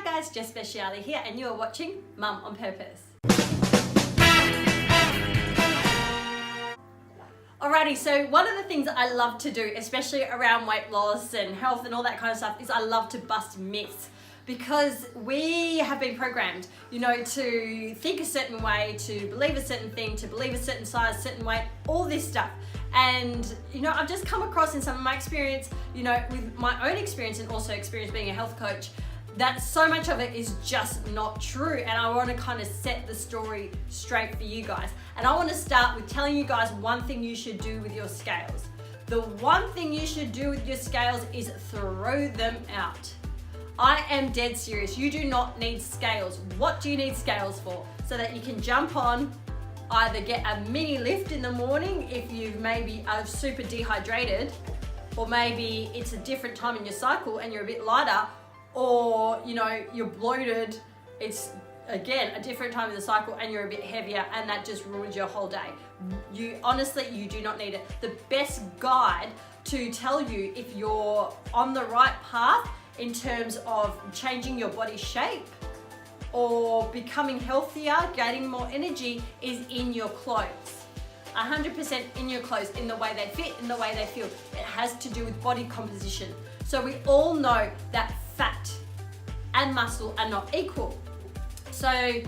Hi guys, Jess Speciale here and you are watching Mum on Purpose. Alrighty, so one of the things that I love to do, especially around weight loss and health and all that kind of stuff, is I love to bust myths. Because we have been programmed, to think a certain way, to believe a certain thing, to believe a certain size, certain weight, all this stuff. And, I've just come across in some of my experience, with my own experience and also experience being a health coach, that so much of it is just not true. And I want to kind of set the story straight for you guys. And I want to start with telling you guys one thing you should do with your scales. The one thing you should do with your scales is throw them out. I am dead serious. You do not need scales. What do you need scales for? So that you can jump on, either get a mini lift in the morning if you maybe are super dehydrated, or maybe it's a different time in your cycle and you're a bit lighter, or you're bloated, it's again a different time in the cycle and you're a bit heavier, and that just ruins your whole day. You do not need it. The best guide to tell you if you're on the right path in terms of changing your body shape or becoming healthier, getting more energy, is in your clothes. 100% in your clothes, in the way they fit, in the way they feel. It has to do with body composition. So we all know that fat and muscle are not equal. So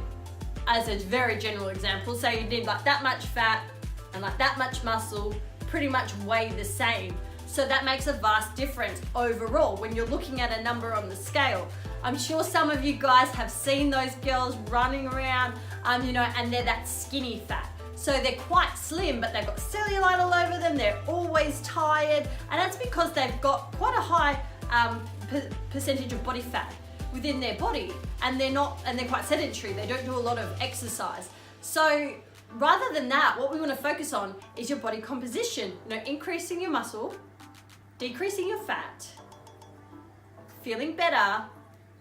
as a very general example, say you need like that much fat and like that much muscle, pretty much weigh the same. So that makes a vast difference overall when you're looking at a number on the scale. I'm sure some of you guys have seen those girls running around, and they're that skinny fat. So they're quite slim, but they've got cellulite all over them. They're always tired, and that's because they've got quite a high percentage of body fat within their body, and they're quite sedentary. They don't do a lot of exercise. So rather than that, what we want to focus on is your body composition. Increasing your muscle, decreasing your fat, feeling better,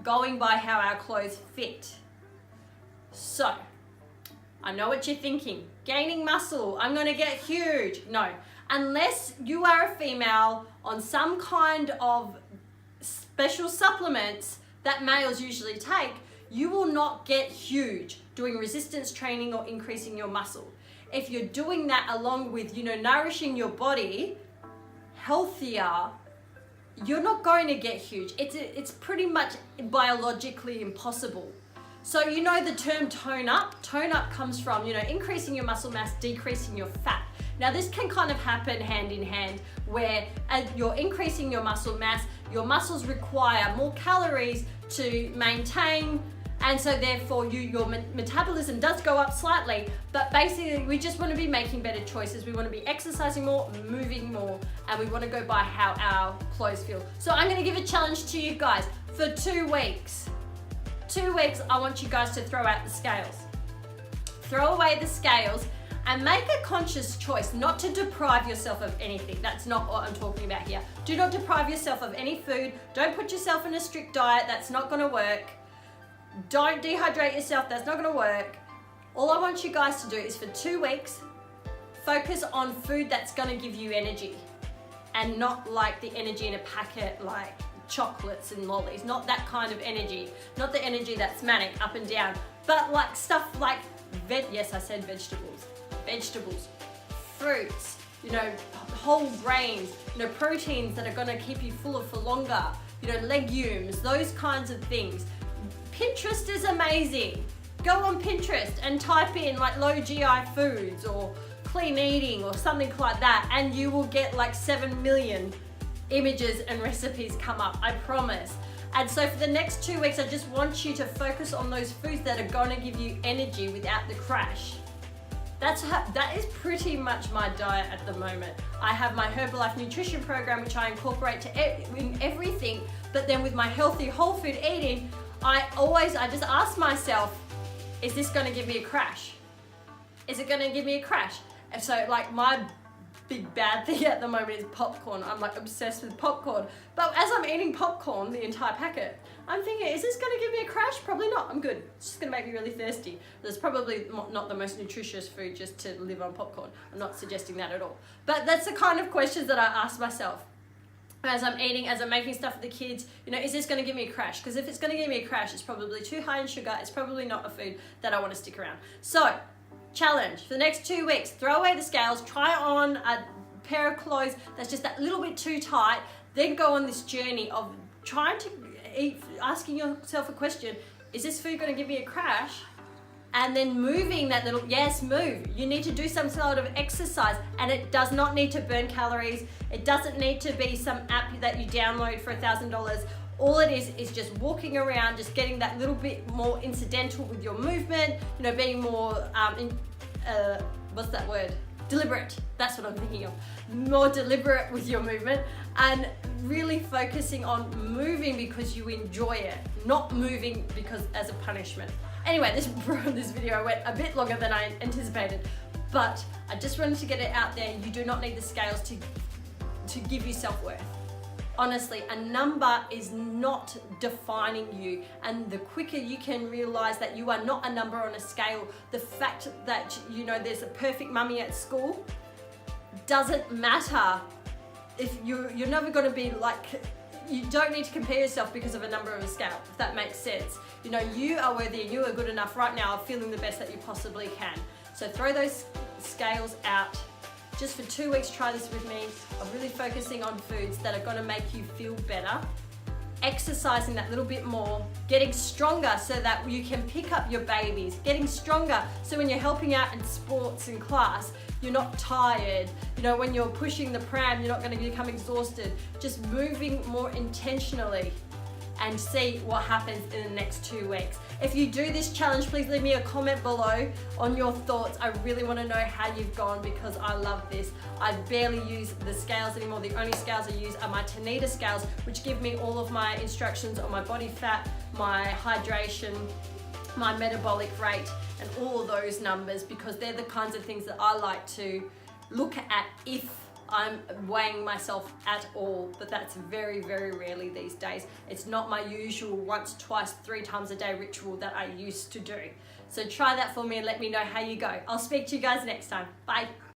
going by how our clothes fit. So, I know what you're thinking. Gaining muscle, I'm gonna get huge. No, unless you are a female on some kind of special supplements that males usually take, you will not get huge doing resistance training or increasing your muscle. If you're doing that along with, nourishing your body healthier, you're not going to get huge. It's pretty much biologically impossible. So the term tone up comes from, increasing your muscle mass, decreasing your fat. Now this can kind of happen hand in hand, where as you're increasing your muscle mass, your muscles require more calories to maintain, and so therefore your metabolism does go up slightly, but basically we just want to be making better choices. We want to be exercising more, moving more, and we want to go by how our clothes feel. So I'm going to give a challenge to you guys for 2 weeks. 2 weeks, I want you guys to throw out the scales. Throw away the scales and make a conscious choice not to deprive yourself of anything. That's not what I'm talking about here. Do not deprive yourself of any food. Don't put yourself in a strict diet. That's not going to work. Don't dehydrate yourself. That's not going to work. All I want you guys to do is for 2 weeks, focus on food that's going to give you energy, and not like the energy in a packet like chocolates and lollies. Not that kind of energy. Not the energy that's manic, up and down, but like stuff like yes, I said vegetables, fruits, whole grains, proteins that are going to keep you fuller for longer, legumes, those kinds of things. Pinterest is amazing. Go on Pinterest and type in like low GI foods or clean eating or something like that, and you will get like 7 million images and recipes come up, I promise. And so for the next 2 weeks, I just want you to focus on those foods that are going to give you energy without the crash. That is pretty much my diet at the moment. I have my Herbalife nutrition program, which I incorporate in everything, but then with my healthy whole food eating, I just ask myself, is this going to give me a crash? Is it going to give me a crash? And so like my big bad thing at the moment is popcorn. I'm like obsessed with popcorn. But as I'm eating popcorn, the entire packet, I'm thinking, is this going to give me a crash? Probably not. I'm good. It's just going to make me really thirsty. There's probably not the most nutritious food just to live on popcorn. I'm not suggesting that at all. But that's the kind of questions that I ask myself. as I'm eating, as I'm making stuff for the kids, you know, is this going to give me a crash? Because if it's going to give me a crash, it's probably too high in sugar. It's probably not a food that I want to stick around. So, challenge for the next 2 weeks, throw away the scales, try on a pair of clothes that's just that little bit too tight, then go on this journey of trying to eat, asking yourself a question, is this food going to give me a crash? And then moving that little, yes, move. You need to do some sort of exercise, and it does not need to burn calories. It doesn't need to be some app that you download for $1,000. All it is just walking around, just getting that little bit more incidental with your movement, you know, being more, what's that word? Deliberate. That's what I'm thinking of. More deliberate with your movement, and really focusing on moving because you enjoy it, not moving because as a punishment. Anyway, this video went a bit longer than I anticipated, but I just wanted to get it out there. You do not need the scales to give you self-worth. Honestly, a number is not defining you, and the quicker you can realize that you are not a number on a scale, the fact that, you know, there's a perfect mummy at school doesn't matter. If you're never going to be like, you don't need to compare yourself because of a number on a scale, if that makes sense. You know, you are worthy and you are good enough right now of feeling the best that you possibly can. So throw those scales out. Just for 2 weeks, try this with me, of really focusing on foods that are going to make you feel better, exercising that little bit more, getting stronger so that you can pick up your babies, getting stronger so when you're helping out in sports and class, you're not tired. You know, when you're pushing the pram, you're not going to become exhausted. Just moving more intentionally, and see what happens in the next 2 weeks. If you do this challenge, please leave me a comment below on your thoughts. I really want to know how you've gone, because I love this. I barely use the scales anymore. The only scales I use are my Tanita scales, which give me all of my instructions on my body fat, my hydration, my metabolic rate, and all of those numbers, because they're the kinds of things that I like to look at if I'm weighing myself at all, but that's very, very rarely these days. It's not my usual once, twice, 3 times a day ritual that I used to do. So try that for me and let me know how you go. I'll speak to you guys next time. Bye.